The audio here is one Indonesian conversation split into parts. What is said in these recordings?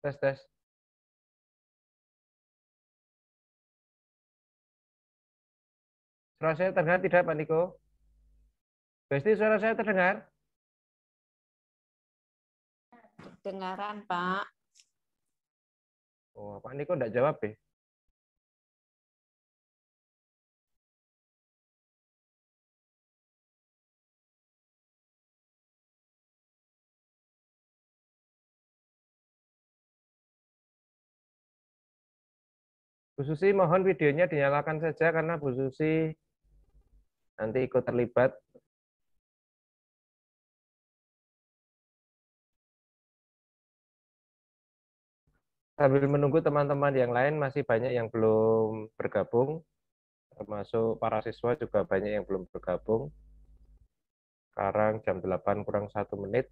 Tes, tes. Suara saya terdengar tidak, Pak Niko? Besti, suara saya terdengar? Dengaran, Pak. Oh, Pak Niko enggak jawab deh. Bu Susi, mohon videonya dinyalakan saja karena Bu Susi nanti ikut terlibat. Sambil menunggu teman-teman yang lain masih banyak yang belum bergabung, termasuk para siswa juga banyak yang belum bergabung. Sekarang jam 8 kurang 1 menit.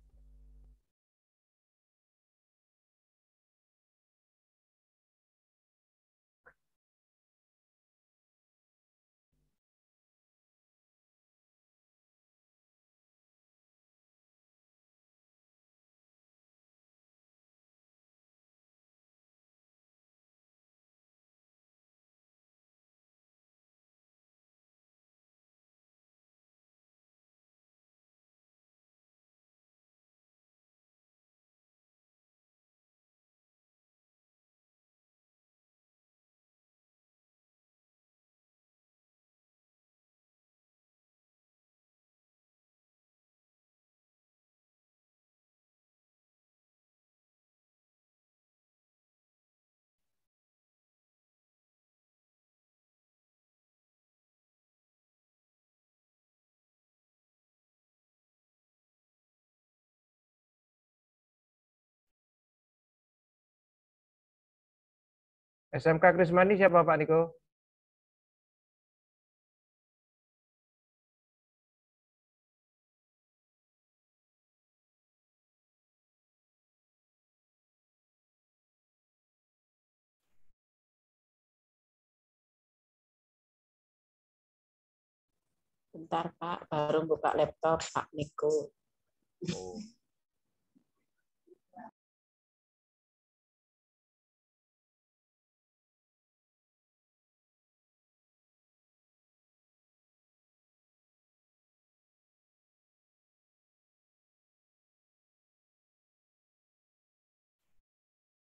SMK Krismani siapa, Pak Niko? Bentar, Pak. Baru buka laptop, Pak Niko. Oh.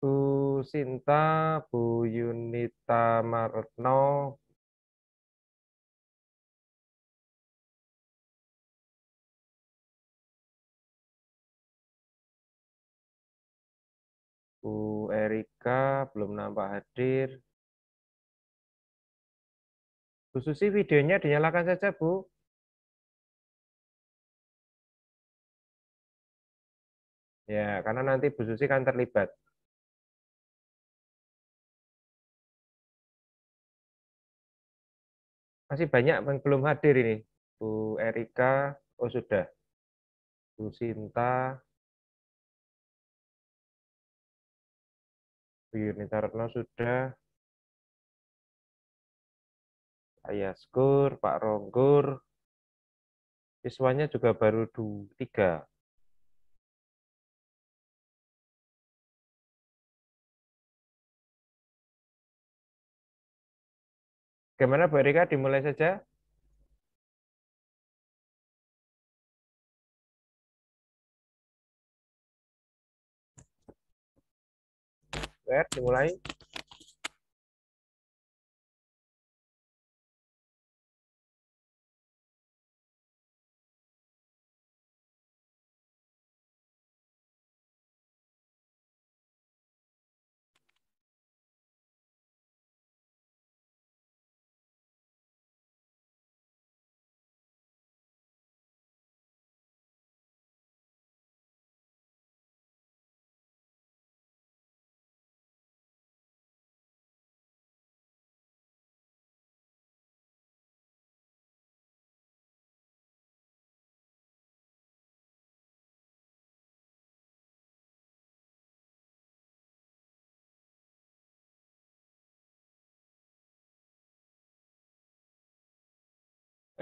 Bu Sinta, Bu Yunita Marno, Bu Erika belum nampak hadir. Bu Susi, videonya dinyalakan saja, Bu. Ya, karena nanti Bu Susi kan terlibat. Masih banyak yang belum hadir ini. Bu Erika, oh sudah. Bu Sinta, Bu Yunita Retno sudah. Pak Yaskur, Pak Ronggur. Siswanya juga baru 3. Gimana Bu Erika, dimulai saja? Dimulai.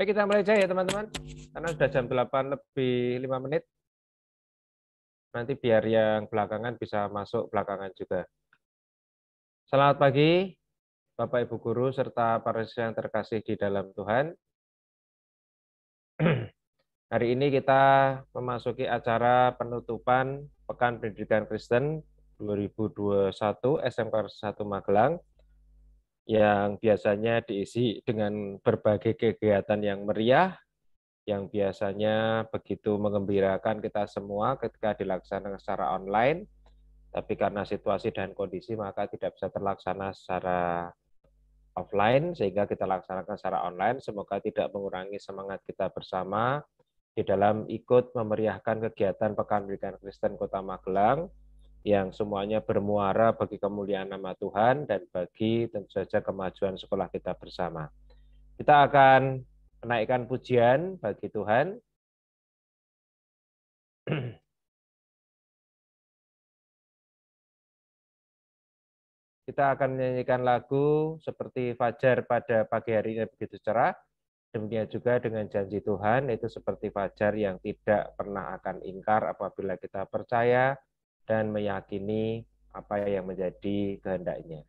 Kita mulai aja ya teman-teman. Karena sudah jam 8 lebih 5 menit. Nanti biar yang belakangan bisa masuk belakangan juga. Selamat pagi, Bapak Ibu Guru serta para siswa yang terkasih di dalam Tuhan. Hari ini kita memasuki acara penutupan Pekan Pendidikan Kristen 2021 SMK 1 Magelang yang biasanya diisi dengan berbagai kegiatan yang meriah, yang biasanya begitu mengembirakan kita semua ketika dilaksanakan secara online, tapi karena situasi dan kondisi maka tidak bisa terlaksana secara offline, sehingga kita laksanakan secara online. Semoga tidak mengurangi semangat kita bersama di dalam ikut memeriahkan kegiatan Pekan Pendidikan Kristen Kota Magelang, yang semuanya bermuara bagi kemuliaan nama Tuhan dan bagi tentu saja kemajuan sekolah kita bersama. Kita akan menaikkan pujian bagi Tuhan. Kita akan menyanyikan lagu seperti fajar pada pagi hari ini begitu cerah. Demikian juga dengan janji Tuhan, itu seperti fajar yang tidak pernah akan ingkar apabila kita percaya dan meyakini apa yang menjadi kehendaknya.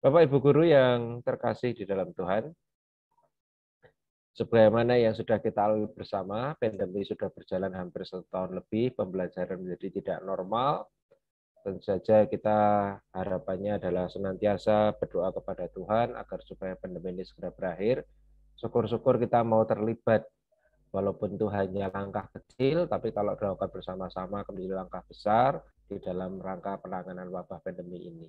Bapak Ibu guru yang terkasih di dalam Tuhan, sebagaimana yang sudah kita lalui bersama, pandemi sudah berjalan hampir 1 tahun lebih, pembelajaran menjadi tidak normal. Tentu saja kita harapannya adalah senantiasa berdoa kepada Tuhan agar supaya pandemi ini segera berakhir. Syukur-syukur kita mau terlibat, walaupun itu hanya langkah kecil, tapi kalau dilakukan bersama-sama akan menjadi langkah besar di dalam rangka penanganan wabah pandemi ini.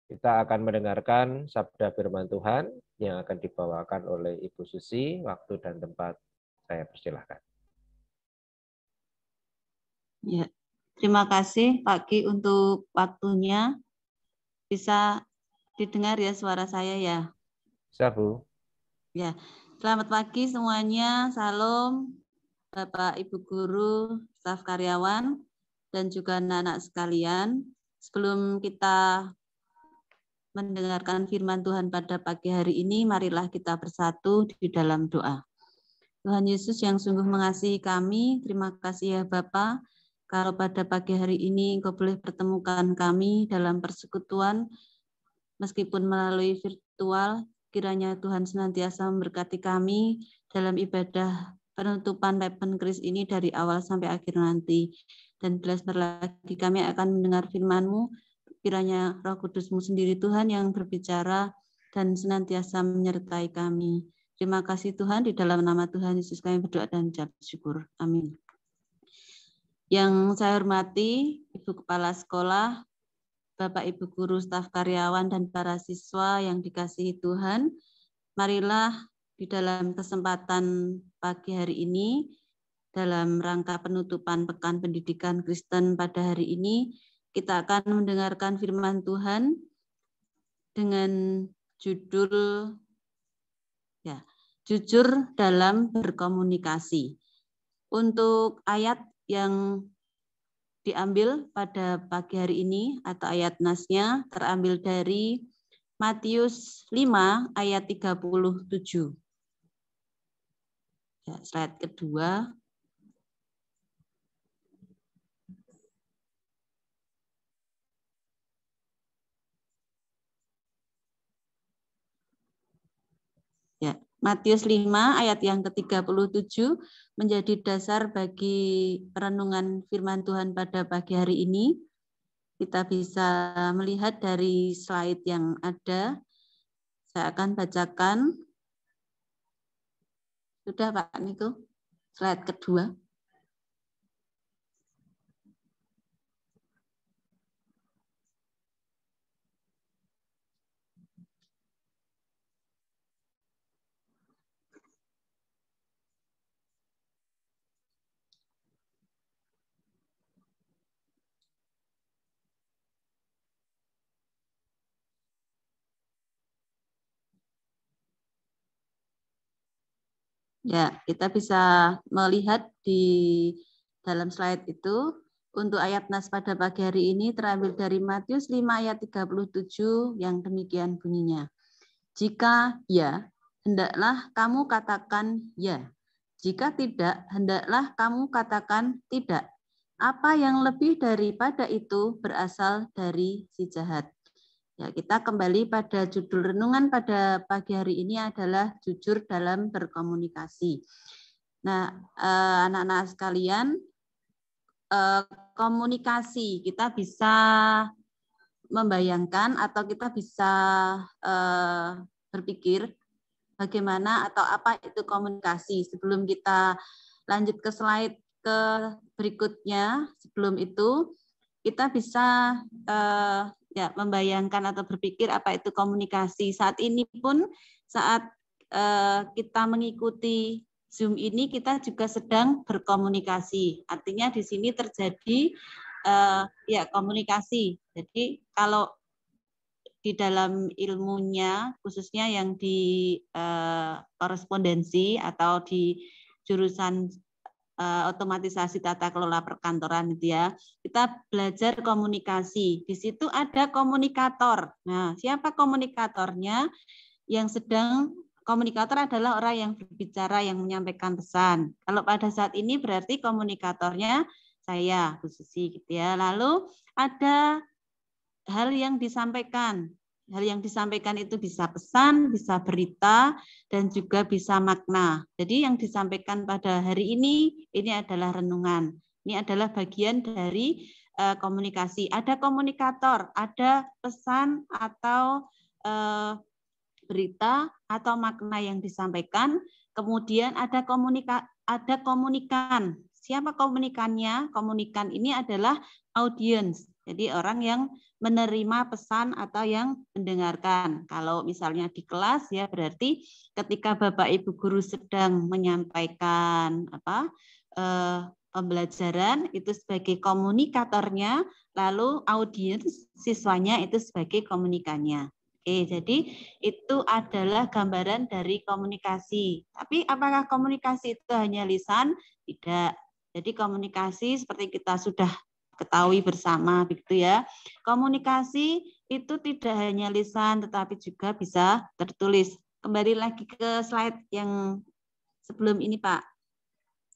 Kita akan mendengarkan sabda firman Tuhan yang akan dibawakan oleh Ibu Susi. Waktu dan tempat saya persilahkan. Ya, terima kasih Pak Ki untuk waktunya. Bisa didengar ya suara saya ya? Bisa, Bu. Ya, selamat pagi semuanya. Salam Bapak Ibu guru, staf karyawan, dan juga anak-anak sekalian. Sebelum kita mendengarkan firman Tuhan pada pagi hari ini, marilah kita bersatu di dalam doa. Tuhan Yesus yang sungguh mengasihi kami, terima kasih ya Bapa, kalau pada pagi hari ini Engkau boleh pertemukan kami dalam persekutuan, meskipun melalui virtual, kiranya Tuhan senantiasa memberkati kami dalam ibadah penutupan Lepen Kris ini dari awal sampai akhir nanti. Dan bila lagi kami akan mendengar firman-Mu, kiranya Roh Kudus-Mu sendiri Tuhan yang berbicara dan senantiasa menyertai kami. Terima kasih Tuhan, di dalam nama Tuhan Yesus kami berdoa dan ucap syukur. Amin. Yang saya hormati Ibu Kepala Sekolah, Bapak Ibu Guru, staf karyawan, dan para siswa yang dikasihi Tuhan, marilah di dalam kesempatan pagi hari ini, dalam rangka penutupan Pekan Pendidikan Kristen pada hari ini, kita akan mendengarkan firman Tuhan dengan judul ya, jujur dalam berkomunikasi. Untuk ayat yang diambil pada pagi hari ini atau ayat nasnya terambil dari Matius 5 ayat 37. Ya, slide kedua. Ya, Matius 5 ayat yang ke-37 menjadi dasar bagi perenungan firman Tuhan pada pagi hari ini. Kita bisa melihat dari slide yang ada. Saya akan bacakan. Sudah Pak Niko? Slide kedua. Ya, kita bisa melihat di dalam slide itu, untuk ayat nas pada pagi hari ini terambil dari Matius 5 ayat 37 yang demikian bunyinya. Jika ya, hendaklah kamu katakan ya. Jika tidak, hendaklah kamu katakan tidak. Apa yang lebih daripada itu berasal dari si jahat. Ya, kita kembali pada judul renungan pada pagi hari ini adalah jujur dalam berkomunikasi. Nah, anak-anak sekalian, komunikasi kita bisa membayangkan atau kita bisa berpikir bagaimana atau apa itu komunikasi. Sebelum kita lanjut ke slide ke berikutnya, sebelum itu kita bisa ya membayangkan atau berpikir apa itu komunikasi. Saat ini pun saat kita mengikuti Zoom ini kita juga sedang berkomunikasi. Artinya di sini terjadi ya komunikasi. Jadi kalau di dalam ilmunya khususnya yang di korespondensi atau di jurusan otomatisasi tata kelola perkantoran itu ya, kita belajar komunikasi. Di situ ada komunikator. Nah, siapa komunikatornya? Yang sedang komunikator adalah orang yang berbicara, yang menyampaikan pesan. Kalau pada saat ini berarti komunikatornya saya, Bu Susi gitu ya. Lalu ada hal yang disampaikan. hal yang disampaikan itu bisa pesan, bisa berita, dan juga bisa makna. Jadi yang disampaikan pada hari ini adalah renungan. Ini adalah bagian dari komunikasi. Ada komunikator, ada pesan atau berita atau makna yang disampaikan. Kemudian ada komunikan. Siapa komunikannya? Komunikan ini adalah audiens. Jadi orang yang menerima pesan atau yang mendengarkan. Kalau misalnya di kelas ya berarti ketika Bapak Ibu guru sedang menyampaikan pembelajaran itu sebagai komunikatornya, lalu audiens siswanya itu sebagai komunikannya. Oke, jadi itu adalah gambaran dari komunikasi. Tapi apakah komunikasi itu hanya lisan? Tidak. Jadi komunikasi seperti kita sudah ketahui bersama begitu ya. Komunikasi itu tidak hanya lisan tetapi juga bisa tertulis. Kembali lagi ke slide yang sebelum ini, Pak.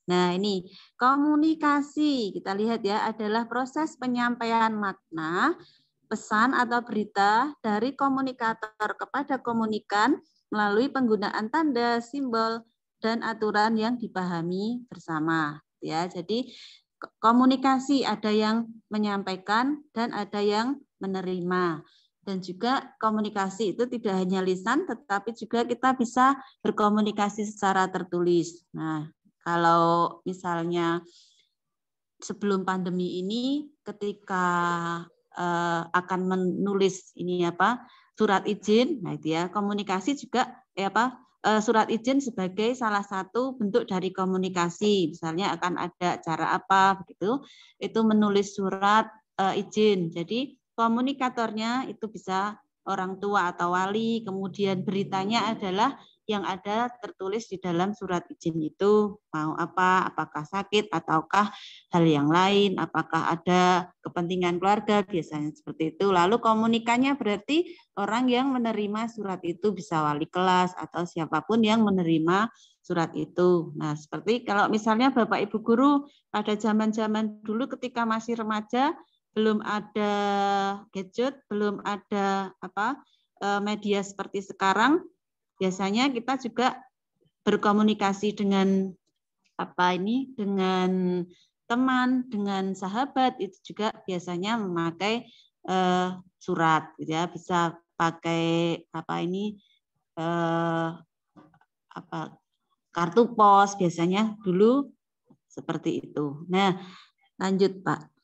Nah, ini komunikasi kita lihat ya adalah proses penyampaian makna, pesan atau berita dari komunikator kepada komunikan melalui penggunaan tanda, simbol dan aturan yang dipahami bersama. Ya, jadi komunikasi ada yang menyampaikan dan ada yang menerima. Dan juga komunikasi itu tidak hanya lisan, tetapi juga kita bisa berkomunikasi secara tertulis. Nah, kalau misalnya sebelum pandemi ini, ketika akan menulis surat izin, nah itu ya komunikasi juga surat izin sebagai salah satu bentuk dari komunikasi. Misalnya akan ada cara apa begitu, itu menulis surat izin. Jadi komunikatornya itu bisa orang tua atau wali, kemudian beritanya adalah yang ada tertulis di dalam surat izin itu mau apa, apakah sakit ataukah hal yang lain, apakah ada kepentingan keluarga, biasanya seperti itu. Lalu komunikannya berarti orang yang menerima surat itu bisa wali kelas atau siapapun yang menerima surat itu. Nah, seperti kalau misalnya Bapak Ibu guru pada zaman-zaman dulu ketika masih remaja, belum ada gadget, belum ada media seperti sekarang, biasanya kita juga berkomunikasi dengan dengan teman, dengan sahabat, itu juga biasanya memakai surat, gitu ya. Bisa pakai kartu pos biasanya dulu seperti itu. Nah, lanjut Pak.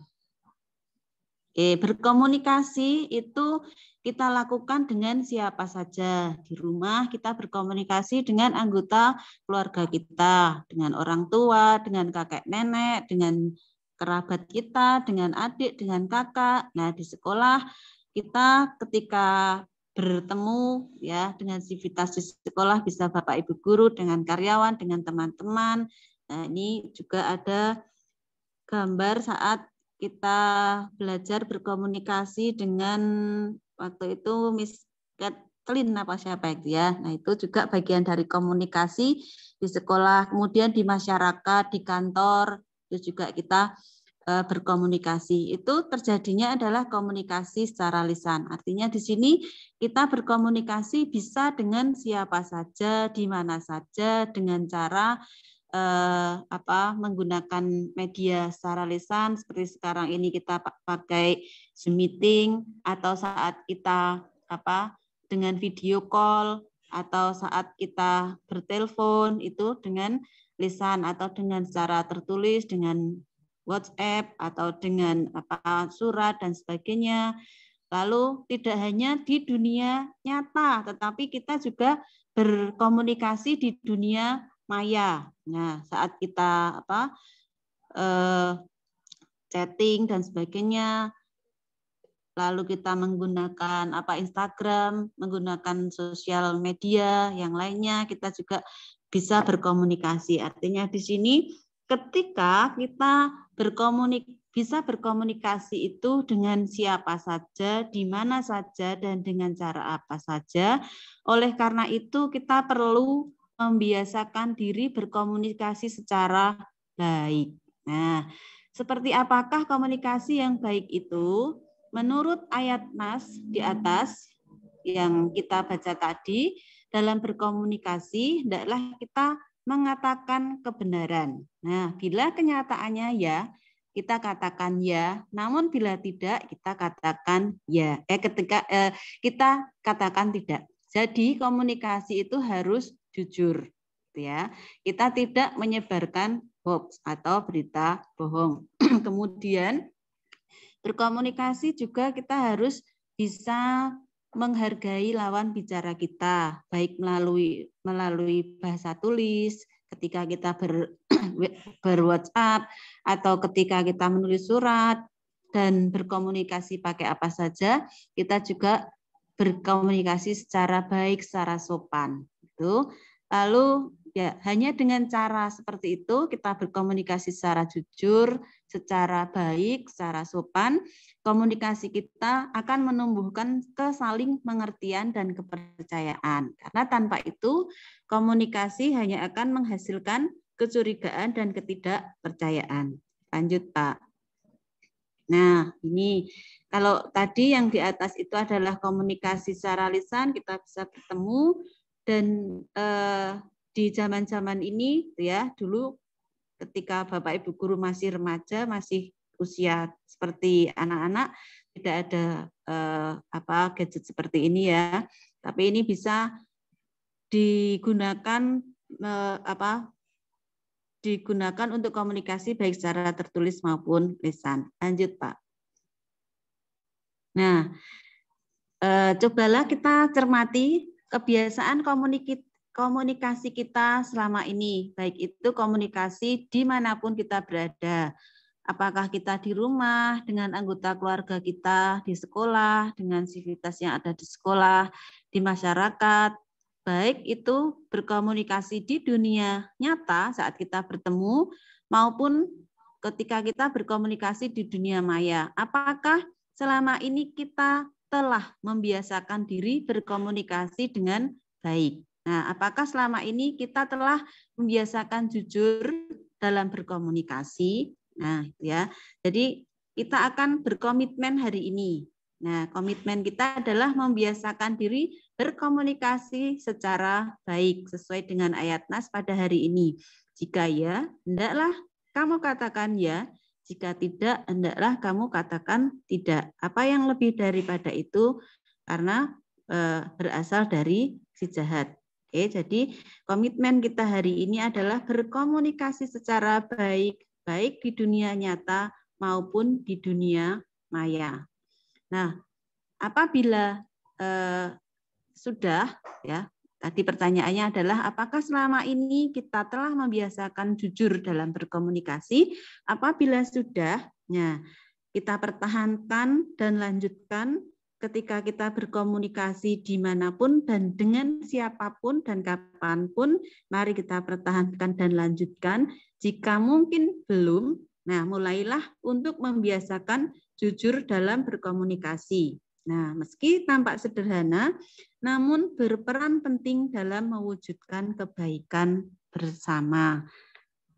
Berkomunikasi itu kita lakukan dengan siapa saja. Di rumah kita berkomunikasi dengan anggota keluarga kita, dengan orang tua, dengan kakek nenek, dengan kerabat kita, dengan adik, dengan kakak. Nah, di sekolah kita ketika bertemu ya dengan aktivitas di sekolah bisa Bapak Ibu guru dengan karyawan, dengan teman-teman. Nah, ini juga ada gambar saat kita belajar berkomunikasi dengan waktu itu Miss Kathleen apa siapa itu ya. Nah, itu juga bagian dari komunikasi di sekolah, kemudian di masyarakat, di kantor, itu juga kita berkomunikasi. Itu terjadinya adalah komunikasi secara lisan. Artinya di sini kita berkomunikasi bisa dengan siapa saja, di mana saja, dengan cara menggunakan media secara lisan seperti sekarang ini kita pakai Zoom meeting atau saat kita dengan video call atau saat kita bertelepon itu dengan lisan atau dengan secara tertulis dengan WhatsApp atau dengan surat dan sebagainya. Lalu tidak hanya di dunia nyata tetapi kita juga berkomunikasi di dunia maya. Nah, saat kita chatting dan sebagainya, lalu kita menggunakan Instagram, menggunakan sosial media yang lainnya, kita juga bisa berkomunikasi. Artinya di sini ketika kita bisa berkomunikasi itu dengan siapa saja, di mana saja, dan dengan cara apa saja. Oleh karena itu kita perlu membiasakan diri berkomunikasi secara baik. Nah, seperti apakah komunikasi yang baik itu? Menurut ayat Nas di atas, yang kita baca tadi, dalam berkomunikasi hendaklah kita mengatakan kebenaran. Nah, bila kenyataannya ya, kita katakan ya, namun bila tidak kita katakan ya. Kita katakan tidak. Jadi komunikasi itu harus jujur, ya. Kita tidak menyebarkan hoax atau berita bohong. Kemudian berkomunikasi juga kita harus bisa menghargai lawan bicara kita, baik melalui bahasa tulis, ketika kita ber-WhatsApp, atau ketika kita menulis surat, dan berkomunikasi pakai apa saja, kita juga berkomunikasi secara baik, secara sopan. Lalu ya hanya dengan cara seperti itu kita berkomunikasi secara jujur, secara baik, secara sopan, komunikasi kita akan menumbuhkan kesaling pengertian dan kepercayaan. Karena tanpa itu komunikasi hanya akan menghasilkan kecurigaan dan ketidakpercayaan. Lanjut, Pak. Nah, ini kalau tadi yang di atas itu adalah komunikasi secara lisan, kita bisa bertemu, dan di zaman-zaman ini ya, dulu ketika Bapak Ibu guru masih remaja, masih usia seperti anak-anak, tidak ada gadget seperti ini ya. Tapi ini bisa digunakan digunakan untuk komunikasi baik secara tertulis maupun lisan. Lanjut, Pak. Nah, cobalah kita cermati kebiasaan komunikasi kita selama ini, baik itu komunikasi dimanapun kita berada. Apakah kita di rumah, dengan anggota keluarga kita, di sekolah, dengan sivitas yang ada di sekolah, di masyarakat, baik itu berkomunikasi di dunia nyata saat kita bertemu, maupun ketika kita berkomunikasi di dunia maya. Apakah selama ini kita telah membiasakan diri berkomunikasi dengan baik? Nah, apakah selama ini kita telah membiasakan jujur dalam berkomunikasi? Nah, ya. Jadi kita akan berkomitmen hari ini. Nah, komitmen kita adalah membiasakan diri berkomunikasi secara baik sesuai dengan ayat nas pada hari ini. Jika ya, hendaklah kamu katakan ya. Jika tidak, hendaklah kamu katakan tidak. Apa yang lebih daripada itu? Karena berasal dari si jahat. Oke, jadi komitmen kita hari ini adalah berkomunikasi secara baik, baik di dunia nyata maupun di dunia maya. Nah, apabila sudah, ya, tadi pertanyaannya adalah apakah selama ini kita telah membiasakan jujur dalam berkomunikasi? Apabila sudah, ya, kita pertahankan dan lanjutkan ketika kita berkomunikasi dimanapun dan dengan siapapun dan kapanpun, mari kita pertahankan dan lanjutkan. Jika mungkin belum, nah mulailah untuk membiasakan jujur dalam berkomunikasi. Nah, meski tampak sederhana, namun berperan penting dalam mewujudkan kebaikan bersama.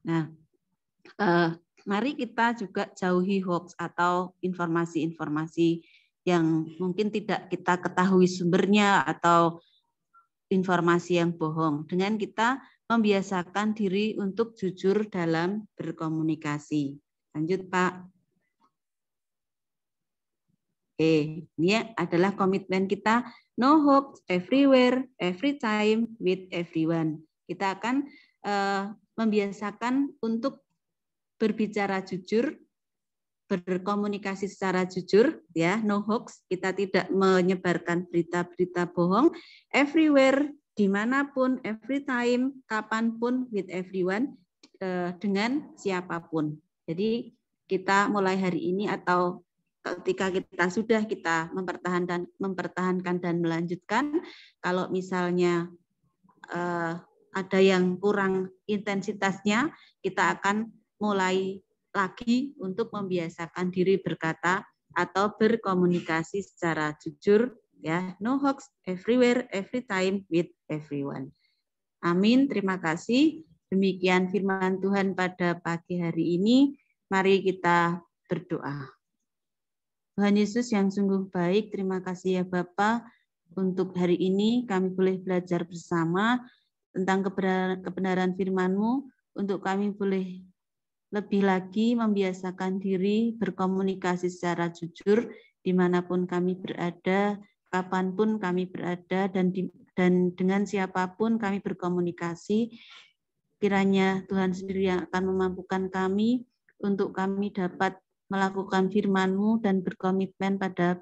Nah, mari kita juga jauhi hoax atau informasi-informasi yang mungkin tidak kita ketahui sumbernya atau informasi yang bohong. Dengan kita membiasakan diri untuk jujur dalam berkomunikasi. Lanjut, Pak. Oke, ini adalah komitmen kita, no hoax everywhere, every time, with everyone. Kita akan membiasakan untuk berbicara jujur, berkomunikasi secara jujur, ya, no hoax. Kita tidak menyebarkan berita-berita bohong, everywhere, dimanapun, every time, kapanpun, with everyone, dengan siapapun. Jadi kita mulai hari ini atau ketika kita mempertahankan dan melanjutkan, kalau misalnya ada yang kurang intensitasnya, kita akan mulai lagi untuk membiasakan diri berkata atau berkomunikasi secara jujur, ya, no hoax everywhere, every time, with everyone. Amin. Terima kasih. Demikian firman Tuhan pada pagi hari ini. Mari kita berdoa. Tuhan Yesus yang sungguh baik, terima kasih ya Bapa untuk hari ini kami boleh belajar bersama tentang kebenaran firman-Mu, untuk kami boleh lebih lagi membiasakan diri berkomunikasi secara jujur dimanapun kami berada, kapanpun kami berada, dan dengan siapapun kami berkomunikasi. Kiranya Tuhan sendiri yang akan memampukan kami untuk kami dapat melakukan firman-Mu dan berkomitmen pada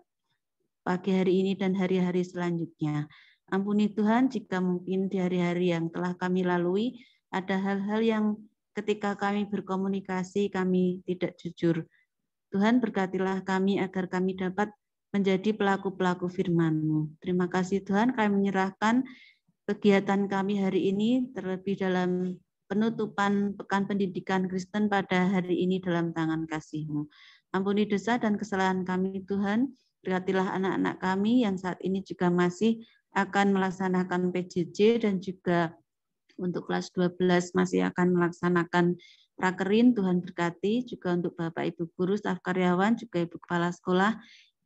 pagi hari ini dan hari-hari selanjutnya. Ampuni Tuhan jika mungkin di hari-hari yang telah kami lalui ada hal-hal yang ketika kami berkomunikasi kami tidak jujur. Tuhan berkatilah kami agar kami dapat menjadi pelaku-pelaku firman-Mu. Terima kasih Tuhan, kami menyerahkan kegiatan kami hari ini terlebih dalam penutupan Pekan Pendidikan Kristen pada hari ini dalam tangan kasih-Mu. Ampuni dosa dan kesalahan kami Tuhan. Berkatilah anak-anak kami yang saat ini juga masih akan melaksanakan PJJ dan juga untuk kelas 12 masih akan melaksanakan prakerin. Tuhan berkati juga untuk Bapak Ibu guru, staf karyawan, juga Ibu kepala sekolah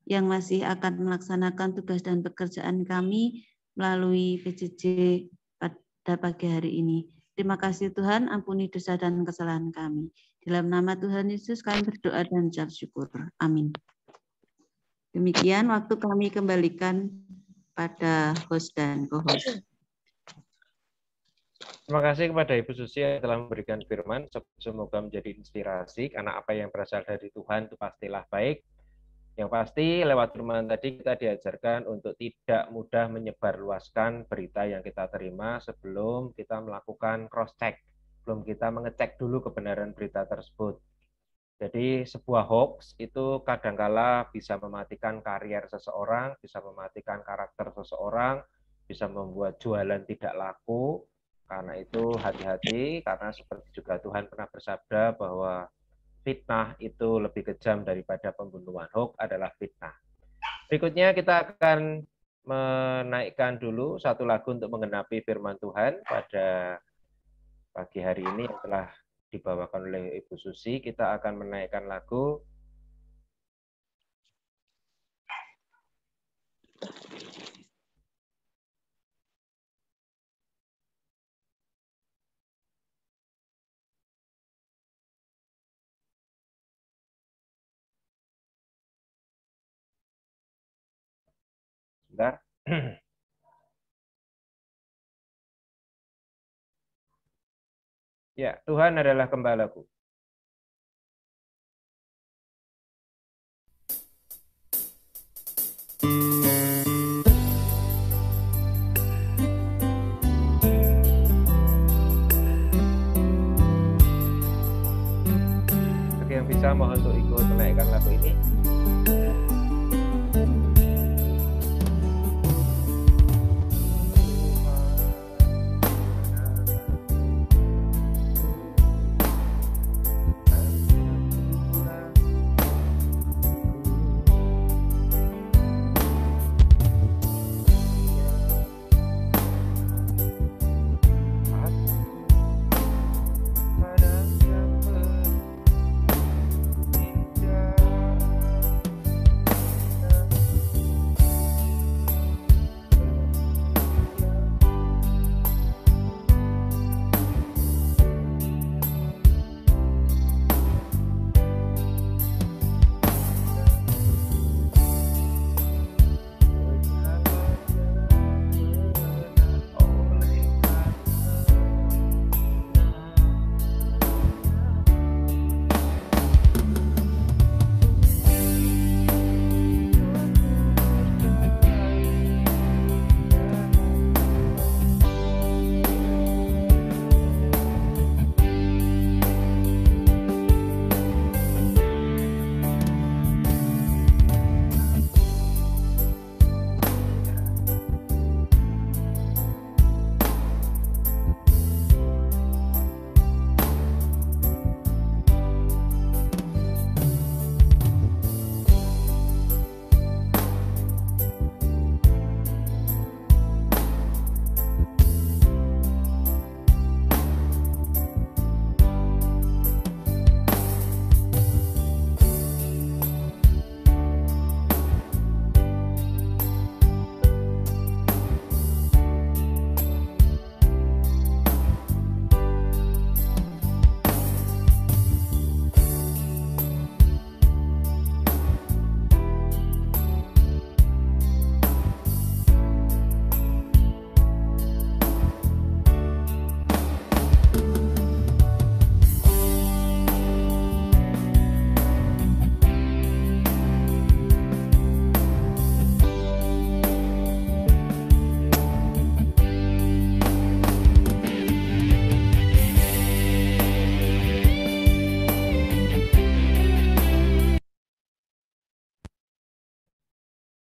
yang masih akan melaksanakan tugas dan pekerjaan kami melalui PJJ pada pagi hari ini. Terima kasih Tuhan, ampuni dosa dan kesalahan kami. Dalam nama Tuhan Yesus kami berdoa dan ucap syukur. Amin. Demikian waktu kami kembalikan pada host dan co-host. Terima kasih kepada Ibu Susi yang telah memberikan firman. Semoga menjadi inspirasi, karena apa yang berasal dari Tuhan itu pastilah baik. Yang pasti lewat firman tadi kita diajarkan untuk tidak mudah menyebarluaskan berita yang kita terima sebelum kita melakukan cross-check, sebelum kita mengecek dulu kebenaran berita tersebut. Jadi sebuah hoax itu kadangkala bisa mematikan karier seseorang, bisa mematikan karakter seseorang, bisa membuat jualan tidak laku. Karena itu hati-hati, karena seperti juga Tuhan pernah bersabda bahwa fitnah itu lebih kejam daripada pembunuhan. Hoax adalah fitnah. Berikutnya kita akan menaikkan dulu satu lagu untuk menggenapi firman Tuhan pada pagi hari ini yang telah dibawakan oleh Ibu Susi. Kita akan menaikkan lagu sebentar. Ya, Tuhan adalah gembalaku. Bagi yang bisa mohon untuk ikut menaikkan lagu ini.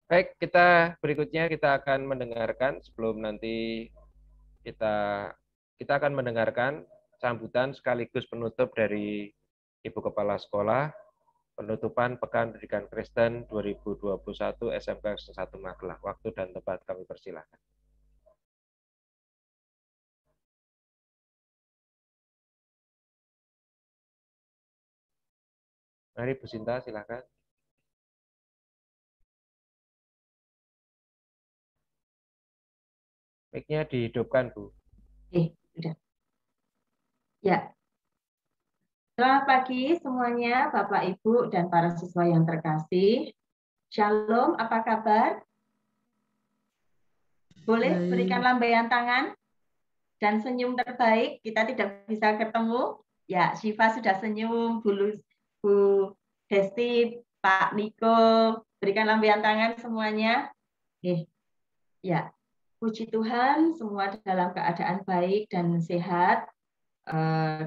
Baik, berikutnya kita akan mendengarkan sebelum nanti kita akan mendengarkan sambutan sekaligus penutup dari Ibu Kepala Sekolah penutupan Pekan Pendidikan Kristen 2021 SMK 1 Magelang. Waktu dan tempat kami persilahkan. Mari Bu Sinta, silakan. Mic-nya dihidupkan, Bu. Sudah. Ya. Selamat pagi semuanya, Bapak, Ibu, dan para siswa yang terkasih. Shalom, apa kabar? Boleh berikan lambaian tangan dan senyum terbaik. Kita tidak bisa ketemu. Ya, Syifa sudah senyum, Bu Desti, Pak Niko, berikan lambaian tangan semuanya. Ya, puji Tuhan, semua dalam keadaan baik dan sehat.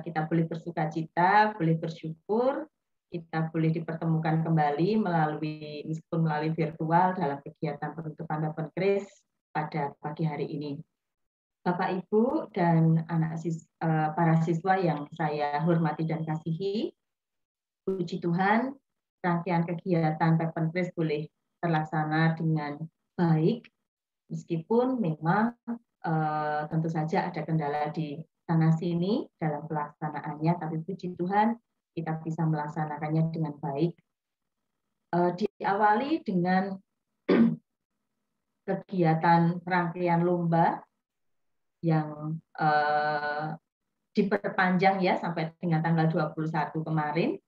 Kita boleh bersukacita, boleh bersyukur, kita boleh dipertemukan kembali meskipun melalui virtual dalam kegiatan penutupan Open Grace pada pagi hari ini. Bapak, Ibu, dan para siswa yang saya hormati dan kasihi, puji Tuhan, rangkaian kegiatan Open Grace boleh terlaksana dengan baik, meskipun memang tentu saja ada kendala di sana sini dalam pelaksanaannya, tapi puji Tuhan kita bisa melaksanakannya dengan baik. Diawali dengan kegiatan rangkaian lomba yang diperpanjang ya sampai dengan tanggal 21 kemarin,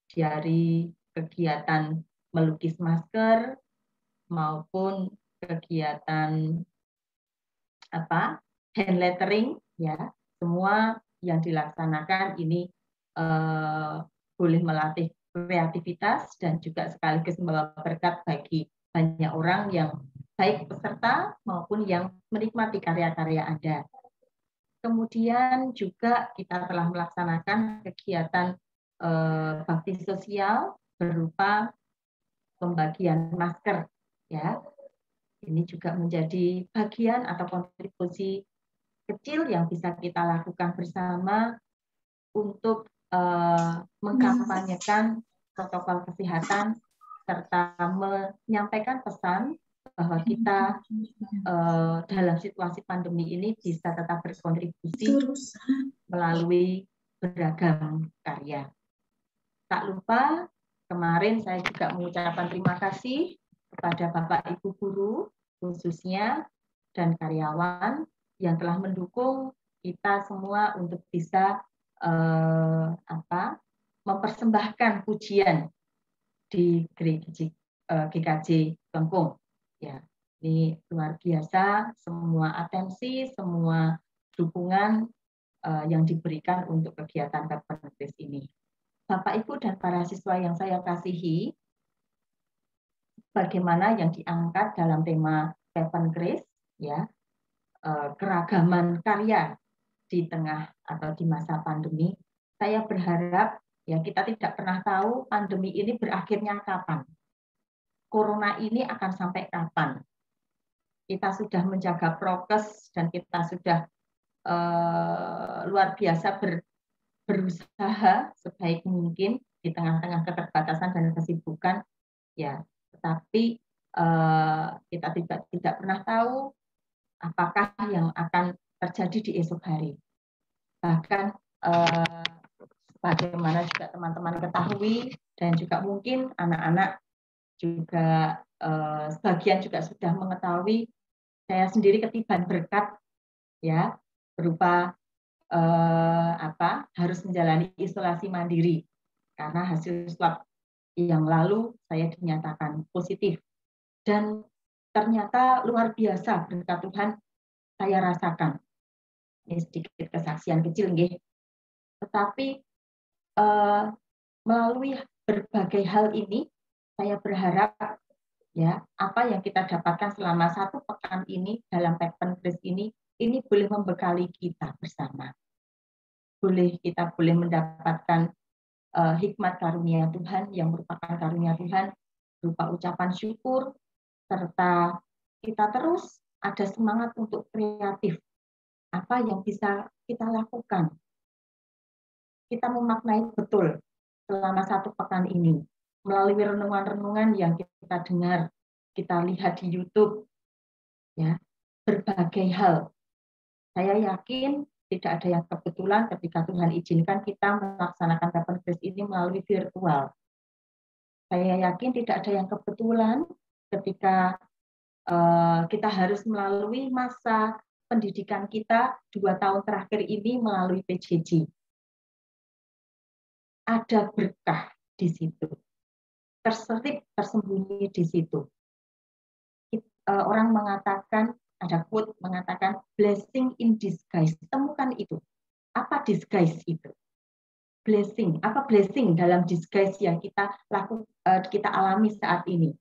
dari kegiatan melukis masker maupun kegiatan hand lettering, ya, semua yang dilaksanakan ini boleh melatih kreativitas dan juga sekaligus membawa berkat bagi banyak orang yang baik peserta maupun yang menikmati karya-karya Anda. Kemudian juga kita telah melaksanakan kegiatan bakti sosial berupa pembagian masker, ya. Ini juga menjadi bagian atau kontribusi kecil yang bisa kita lakukan bersama untuk mengkampanyekan protokol kesehatan serta menyampaikan pesan bahwa kita dalam situasi pandemi ini bisa tetap berkontribusi melalui beragam karya. Tak lupa, kemarin saya juga mengucapkan terima kasih kepada Bapak Ibu guru khususnya dan karyawan yang telah mendukung kita semua untuk bisa mempersembahkan pujian di GKJ Lengkung. Ya, ini luar biasa, semua atensi, semua dukungan yang diberikan untuk kegiatan Open Grace ini. Bapak, Ibu, dan para siswa yang saya kasihi, bagaimana yang diangkat dalam tema Open Grace, ya, keragaman karya di tengah atau di masa pandemi. Saya berharap ya kita tidak pernah tahu pandemi ini berakhirnya kapan. Corona ini akan sampai kapan. Kita sudah menjaga prokes dan kita sudah luar biasa berusaha sebaik mungkin di tengah-tengah keterbatasan dan kesibukan, ya. Tetapi kita tidak pernah tahu apakah yang akan terjadi di esok hari. Bahkan bagaimana juga teman-teman ketahui dan juga mungkin anak-anak juga sebagian juga sudah mengetahui, saya sendiri ketiban berkat ya berupa harus menjalani isolasi mandiri karena hasil swab yang lalu saya dinyatakan positif dan ternyata luar biasa berkat Tuhan saya rasakan. Ini sedikit kesaksian kecil nggih. Tetapi melalui berbagai hal ini saya berharap ya apa yang kita dapatkan selama 1 pekan ini dalam Open Grace ini boleh membekali kita bersama. Kita boleh mendapatkan hikmat karunia Tuhan yang merupakan karunia Tuhan berupa ucapan syukur, serta kita terus ada semangat untuk kreatif. Apa yang bisa kita lakukan? Kita memaknai betul selama 1 pekan ini melalui renungan-renungan yang kita dengar, kita lihat di YouTube, ya, berbagai hal. Saya yakin tidak ada yang kebetulan ketika Tuhan izinkan kita melaksanakan Kapan Grace ini melalui virtual. Saya yakin tidak ada yang kebetulan ketika kita harus melalui masa pendidikan kita 2 tahun terakhir ini melalui PJJ. Ada berkah di situ, terselip, tersembunyi di situ. Orang mengatakan, ada quote mengatakan, blessing in disguise. Temukan itu. Apa disguise itu? Blessing. Apa blessing dalam disguise yang kita alami saat ini?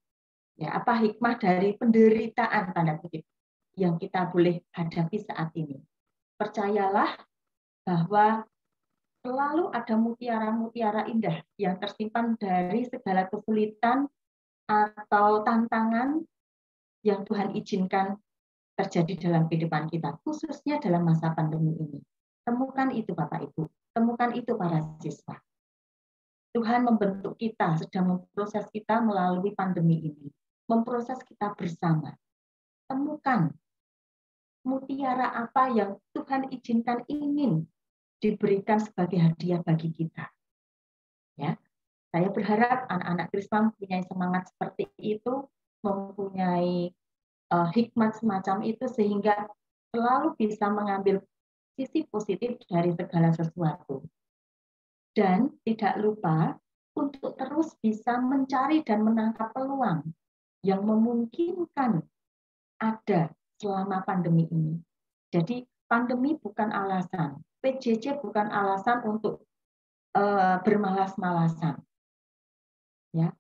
Ya, apa hikmah dari penderitaan tanda kutip yang kita boleh hadapi saat ini? Percayalah bahwa selalu ada mutiara-mutiara indah yang tersimpan dari segala kesulitan atau tantangan yang Tuhan izinkan terjadi dalam kehidupan kita, khususnya dalam masa pandemi ini. Temukan itu Bapak Ibu, temukan itu para siswa. Tuhan membentuk kita, sedang memproses kita melalui pandemi ini, memproses kita bersama. Temukan mutiara apa yang Tuhan izinkan ingin diberikan sebagai hadiah bagi kita. Ya, saya berharap anak-anak Krisma mempunyai semangat seperti itu, mempunyai hikmat semacam itu sehingga selalu bisa mengambil sisi positif dari segala sesuatu. Dan tidak lupa untuk terus bisa mencari dan menangkap peluang yang memungkinkan ada selama pandemi ini. Jadi pandemi bukan alasan, PJJ bukan alasan untuk bermalas-malasan. Ya.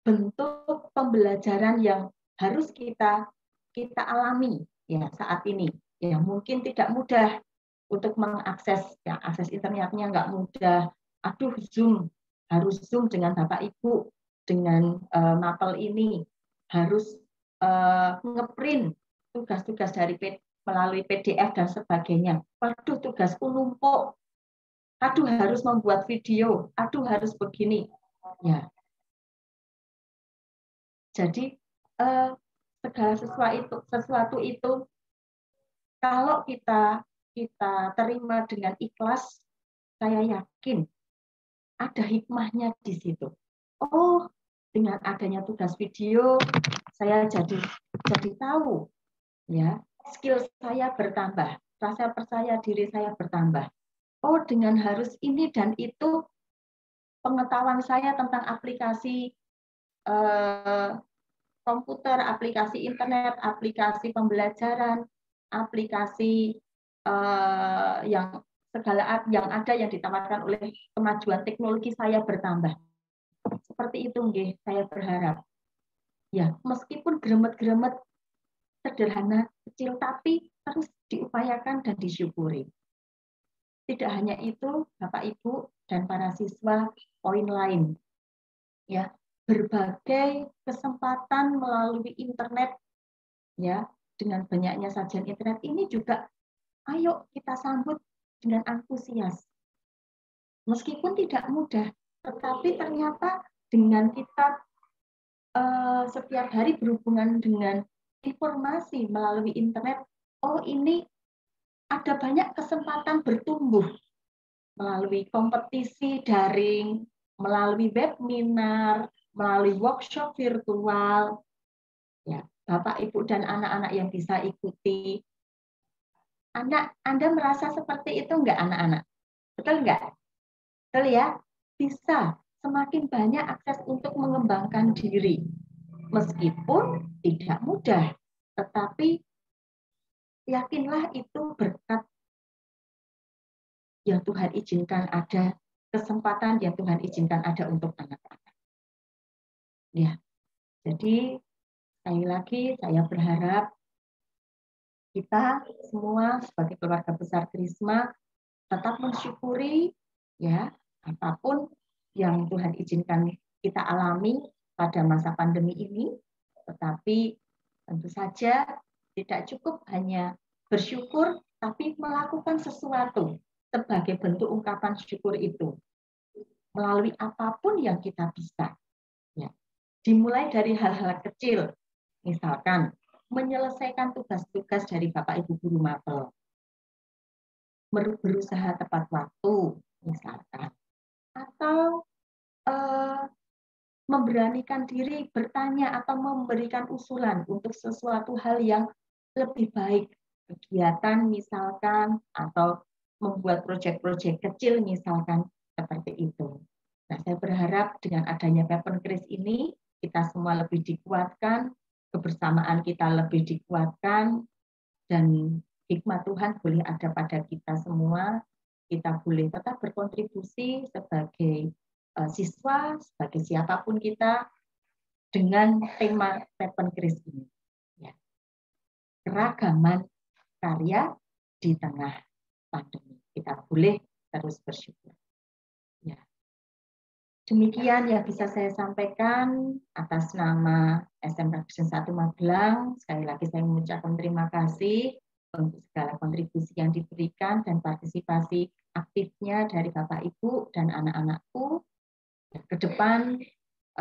Bentuk pembelajaran yang harus kita alami ya saat ini. Ya mungkin tidak mudah untuk mengakses, ya akses internetnya nggak mudah. Aduh Zoom, harus Zoom dengan Bapak Ibu, dengan mapel ini harus ngeprint tugas-tugas dari melalui PDF dan sebagainya. Waduh tugasku numpuk. Aduh harus membuat video. Aduh harus begini. Ya. Jadi segala sesuatu itu kalau kita terima dengan ikhlas, saya yakin ada hikmahnya di situ. Oh, dengan adanya tugas video, saya jadi tahu, ya, skill saya bertambah, rasa percaya diri saya bertambah. Oh, dengan harus ini dan itu, pengetahuan saya tentang aplikasi komputer, aplikasi internet, aplikasi pembelajaran, aplikasi yang segala yang ada yang ditawarkan oleh kemajuan teknologi saya bertambah. Seperti itu nggih, saya berharap. Ya, meskipun gremet-gremet sederhana, kecil, tapi terus diupayakan dan disyukuri. Tidak hanya itu, Bapak Ibu dan para siswa, poin lain. Ya, berbagai kesempatan melalui internet, ya, dengan banyaknya sajian internet ini juga ayo kita sambut dengan antusias. Meskipun tidak mudah, tetapi ternyata dengan kita setiap hari berhubungan dengan informasi melalui internet, oh ini ada banyak kesempatan bertumbuh melalui kompetisi daring, melalui webinar, melalui workshop virtual. Ya, Bapak, Ibu, dan anak-anak yang bisa ikuti. Anda merasa seperti itu enggak anak-anak? Betul enggak? Betul ya? Bisa. Semakin banyak akses untuk mengembangkan diri. Meskipun tidak mudah. Tetapi yakinlah itu berkat yang Tuhan izinkan ada, kesempatan yang Tuhan izinkan ada untuk anak-anak. Ya. Jadi sekali lagi saya berharap kita semua sebagai keluarga besar Krisma tetap mensyukuri ya apapun yang Tuhan izinkan kita alami pada masa pandemi ini, Tetapi tentu saja tidak cukup hanya bersyukur, tapi melakukan sesuatu sebagai bentuk ungkapan syukur itu. Melalui apapun yang kita bisa. Ya. Dimulai dari hal-hal kecil, misalkan menyelesaikan tugas-tugas dari Bapak Ibu Guru Mapel, berusaha tepat waktu, misalkan, atau memberanikan diri bertanya atau memberikan usulan untuk sesuatu hal yang lebih baik, kegiatan misalkan, atau membuat proyek-proyek kecil misalkan, seperti itu. Nah, saya berharap dengan adanya Pepenkris ini, kita semua lebih dikuatkan, kebersamaan kita lebih dikuatkan, dan hikmat Tuhan boleh ada pada kita semua. Kita boleh tetap berkontribusi sebagai siswa, sebagai siapapun kita, dengan tema Pepenkris ini. Ya. Keragaman karya di tengah pandemi. Kita boleh terus bersyukur. Ya. Demikian yang bisa saya sampaikan atas nama SMK Kristen 1 Magelang. Sekali lagi saya mengucapkan terima kasih untuk segala kontribusi yang diberikan dan partisipasi aktifnya dari Bapak Ibu dan anak-anakku. Ke depan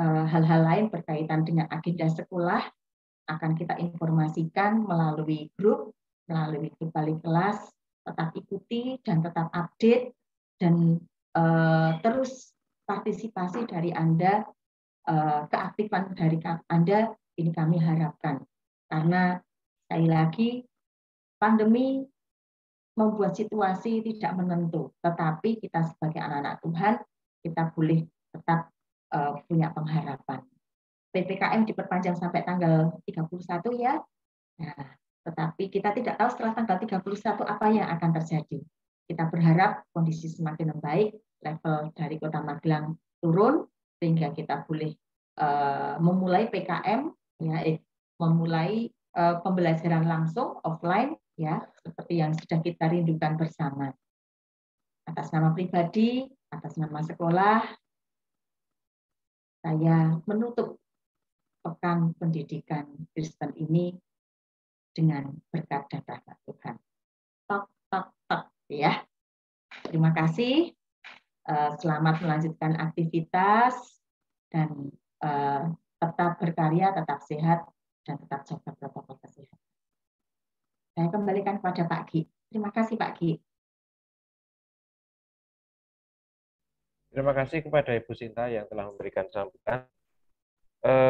hal-hal lain berkaitan dengan agenda sekolah akan kita informasikan melalui grup balik kelas. Tetap ikuti dan tetap update dan terus partisipasi dari Anda, keaktifan dari Anda ini kami harapkan. Karena sekali lagi pandemi membuat situasi tidak menentu, tetapi kita sebagai anak-anak Tuhan kita boleh tetap punya pengharapan. PPKM diperpanjang sampai tanggal 31 ya. Nah, tetapi kita tidak tahu setelah tanggal 31 apa yang akan terjadi. Kita berharap kondisi semakin membaik, level dari Kota Magelang turun sehingga kita boleh memulai PKM ya, memulai pembelajaran langsung offline ya, seperti yang sudah kita rindukan bersama. Atas nama pribadi, atas nama sekolah, saya menutup pekan pendidikan Kristen ini dengan berkat dan rahmat Tuhan. Tok, tok, tok, ya. Terima kasih. Selamat melanjutkan aktivitas dan tetap berkarya, tetap sehat, dan tetap jaga protokol kesehatan. Saya kembalikan kepada Pak Gi. Terima kasih Pak Gi. Terima kasih kepada Ibu Sinta yang telah memberikan sambutan.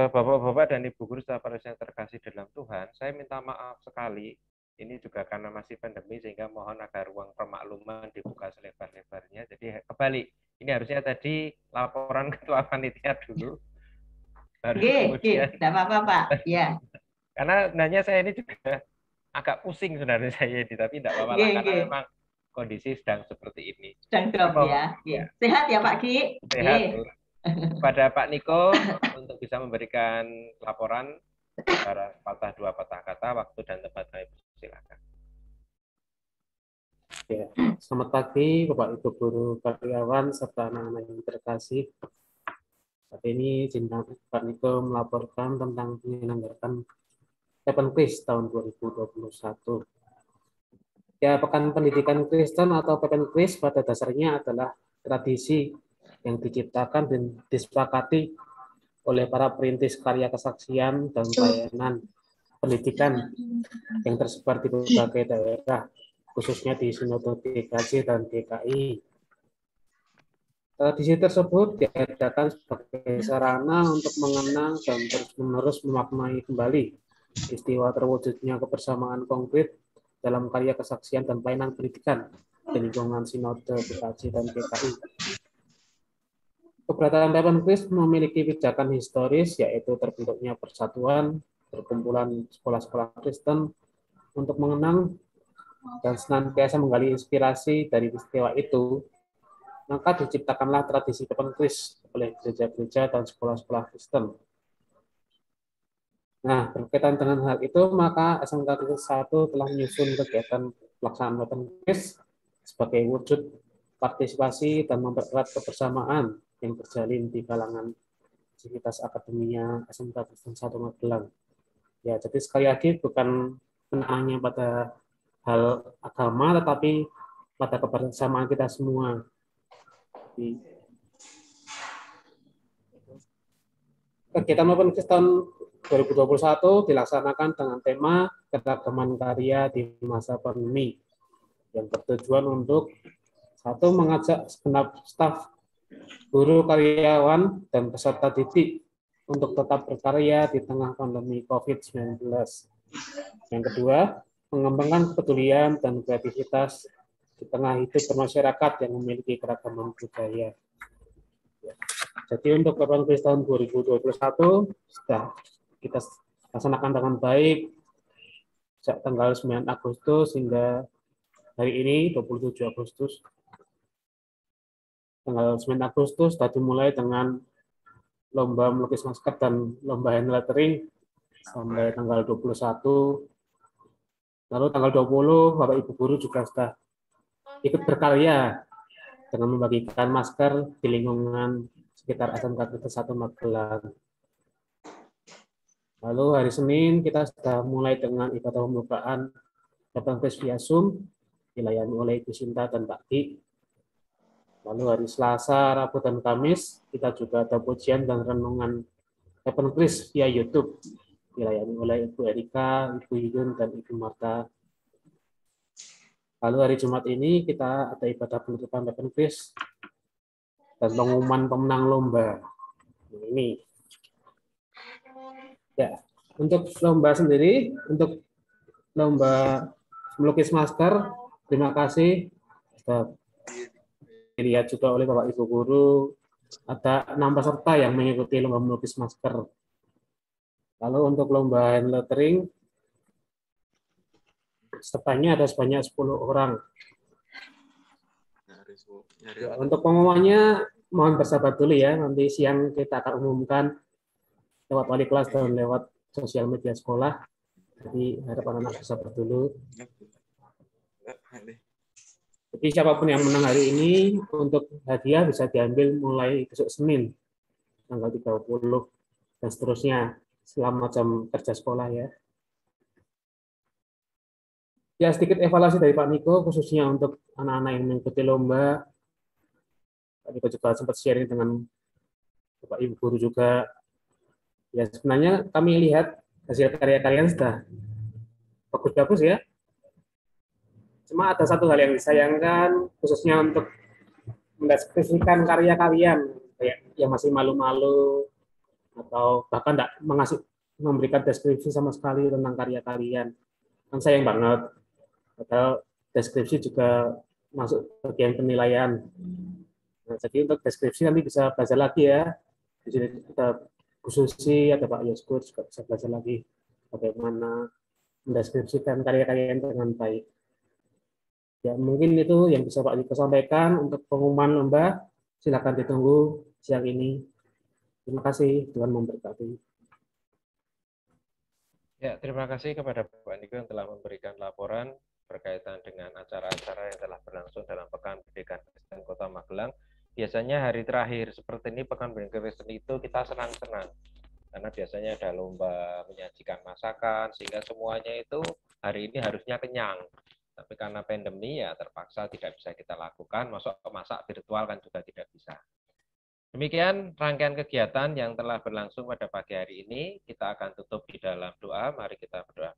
Bapak-bapak dan Ibu Guru staff yang terkasih dalam Tuhan, saya minta maaf sekali. Ini juga karena masih pandemi sehingga mohon agar ruang pemakluman dibuka selebar-lebarnya. Jadi kebalik. Ini harusnya tadi laporan ketua panitia dulu. Tidak apa-apa Pak. Ya. Karena sebenarnya saya ini juga agak pusing sebenarnya saya ini, tapi tidak apa-apa lah karena memang kondisi sedang seperti ini. Sedang drop ya. Sehat ya Pak Gi. Sehat. Kepada Pak Niko untuk bisa memberikan laporan secara patah dua patah kata, waktu dan tempat kami silakan. Ya, selamat pagi Bapak Ibu Guru karyawan serta anak-anak yang terkasih. Saat ini izin Pak Niko melaporkan tentang penyelenggaraan Pepenkris tahun 2021. Ya, Pekan Pendidikan Kristen atau Pepenkris pada dasarnya adalah tradisi yang diciptakan dan disepakati oleh para perintis karya kesaksian dan pelayanan pendidikan yang tersebar di berbagai daerah, khususnya di Sinode DKJ dan DKI. Tradisi tersebut diadakan sebagai sarana untuk mengenang dan terus-menerus memaknai kembali peristiwa terwujudnya kebersamaan konkret dalam karya kesaksian dan pelayanan pendidikan di lingkungan Sinode DKJ dan DKI. Keberadaan Pepenkris memiliki pijakan historis, yaitu terbentuknya persatuan, perkumpulan sekolah-sekolah Kristen untuk mengenang dan senantiasa menggali inspirasi dari peristiwa itu, maka diciptakanlah tradisi Pepenkris oleh gereja-gereja dan sekolah-sekolah Kristen. Nah, berkaitan dengan hal itu, maka SMK Kristen 1 telah menyusun kegiatan pelaksanaan Pepenkris sebagai wujud partisipasi dan mempererat kebersamaan yang terjalin di kalangan aktivitas akademinya SMK Kristen 1 Magelang. Ya, jadi sekali lagi bukan menekannya pada hal agama, tetapi pada kebersamaan kita semua. Jadi, kegiatan Open Quiz tahun 2021 dilaksanakan dengan tema keragaman karya di masa pandemi yang bertujuan untuk satu, mengajak segenap staf, guru, karyawan, dan peserta didik untuk tetap berkarya di tengah pandemi COVID-19. Yang kedua, mengembangkan kepedulian dan kreativitas di tengah hidup bermasyarakat yang memiliki keragaman budaya. Jadi untuk Open Quiz tahun 2021 sudah kita laksanakan dengan baik sejak tanggal 9 Agustus hingga hari ini 27 Agustus. Tanggal 9 Agustus sudah dimulai dengan lomba melukis masker dan lomba hand lettering sampai tanggal 21. Lalu tanggal 20 Bapak Ibu guru juga sudah ikut berkarya dengan membagikan masker di lingkungan sekitar SMK Negeri 1 Magelang. Lalu hari Senin kita sudah mulai dengan ibadah pembukaan Open Quiz via Zoom dilayani oleh Ibu Sinta dan Pak Di. Lalu hari Selasa, Rabu, dan Kamis kita juga ada pujian dan renungan Open Quiz via YouTube dilayani oleh Ibu Erika, Ibu Yuyun, dan Ibu Marta. Lalu hari Jumat ini kita ada ibadah penutupan Open Quiz dan pengumuman pemenang lomba. Ini. Ya, untuk lomba sendiri, untuk lomba melukis masker, terima kasih. Sudah dilihat juga oleh Bapak Ibu guru, ada 6 peserta yang mengikuti lomba melukis masker. Lalu untuk lomba hand lettering, pesertanya ada sebanyak 10 orang. Ya, untuk pengumumannya mohon bersabar dulu ya, nanti siang kita akan umumkan lewat wali kelas dan lewat sosial media sekolah. Jadi harapan anak bersabar dulu. Jadi siapapun yang menang hari ini untuk hadiah bisa diambil mulai besok Senin tanggal 30 dan seterusnya selama jam kerja sekolah ya. Ya, sedikit evaluasi dari Pak Niko khususnya untuk anak-anak yang mengikuti lomba. Pak Niko juga sempat sharing dengan Bapak Ibu guru juga. Ya, sebenarnya kami lihat hasil karya kalian sudah bagus-bagus ya. Cuma ada satu hal yang disayangkan, khususnya untuk mendeskripsikan karya kalian, kayak yang masih malu-malu, atau bahkan tidak memberikan deskripsi sama sekali tentang karya kalian. Kan sayang banget. Padahal deskripsi juga masuk bagian penilaian. Nah, jadi untuk deskripsi nanti bisa belajar lagi ya. Di sini kita Bu Susi, ada Pak Yoskur juga bisa belajar lagi bagaimana mendeskripsikan karya-karya dengan baik. Ya, mungkin itu yang bisa Pak Niko sampaikan untuk pengumuman lomba. Silakan ditunggu siang ini. Terima kasih, Tuhan memberkati. Ya, terima kasih kepada Pak Niko yang telah memberikan laporan berkaitan dengan acara-acara yang telah berlangsung dalam Pekan Pendidikan Kristen Kota Magelang. Biasanya hari terakhir seperti ini Pekan Pendidikan Kristen itu kita senang-senang karena biasanya ada lomba menyajikan masakan sehingga semuanya itu hari ini harusnya kenyang. Tapi karena pandemi ya terpaksa tidak bisa kita lakukan, masak virtual kan juga tidak bisa. Demikian rangkaian kegiatan yang telah berlangsung pada pagi hari ini. Kita akan tutup di dalam doa. Mari kita berdoa.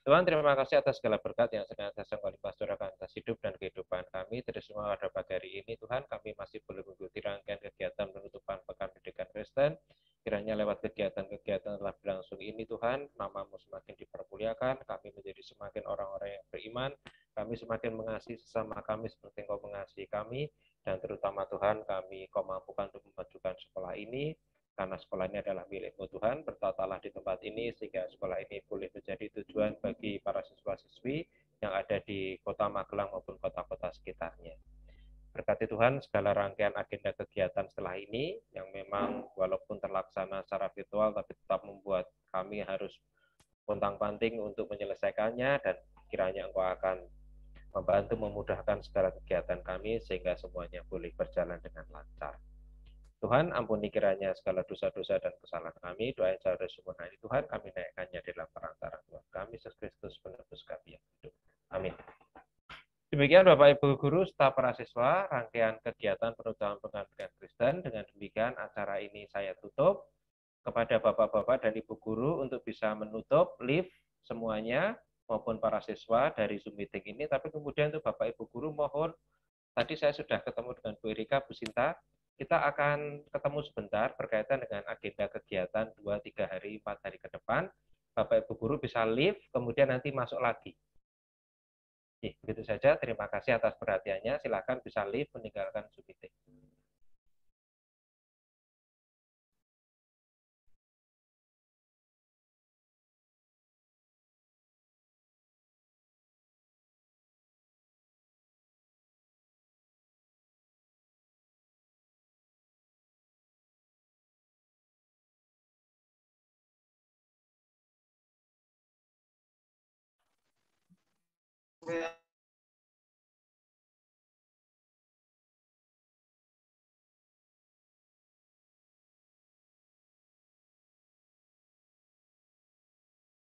Tuhan, terima kasih atas segala berkat yang senantiasa Engkau limpahkan atas hidup dan kehidupan kami. Terus semua pada pagi hari ini, Tuhan, kami masih boleh mengikuti rangkaian kegiatan penutupan Pekan Pendidikan Kristen. Kiranya lewat kegiatan-kegiatan telah berlangsung ini, Tuhan, nama-Mu semakin dipermuliakan, kami menjadi semakin orang-orang yang beriman, kami semakin mengasihi sesama kami seperti Engkau mengasihi kami, dan terutama Tuhan, Kau mampukan untuk memajukan sekolah ini, karena sekolah ini adalah milik-Mu Tuhan, bertatalah di tempat ini sehingga sekolah ini boleh menjadi tujuan bagi para siswa-siswi yang ada di Kota Magelang maupun kota-kota sekitarnya. Berkati Tuhan segala rangkaian agenda kegiatan setelah ini yang memang walaupun terlaksana secara virtual tapi tetap membuat kami harus pontang-panting untuk menyelesaikannya, dan kiranya Engkau akan membantu memudahkan segala kegiatan kami sehingga semuanya boleh berjalan dengan lancar. Tuhan, ampuni kiranya segala dosa-dosa dan kesalahan kami. Doa yang saudara sempurna ini Tuhan, kami naikkannya dalam Demikian Bapak Ibu Guru, staf para siswa, rangkaian kegiatan penutupan pengabdian Kristen. Dengan demikian acara ini saya tutup. Kepada Bapak-Bapak dan Ibu Guru untuk bisa menutup live semuanya maupun para siswa dari Zoom meeting ini. Tapi kemudian untuk Bapak Ibu Guru mohon, tadi saya sudah ketemu dengan Bu Erika, Bu Sinta, kita akan ketemu sebentar berkaitan dengan agenda kegiatan 2-3 hari, 4 hari ke depan. Bapak Ibu Guru bisa live, kemudian nanti masuk lagi. Begitu saja, terima kasih atas perhatiannya. Silakan bisa live meninggalkan Zoom meeting.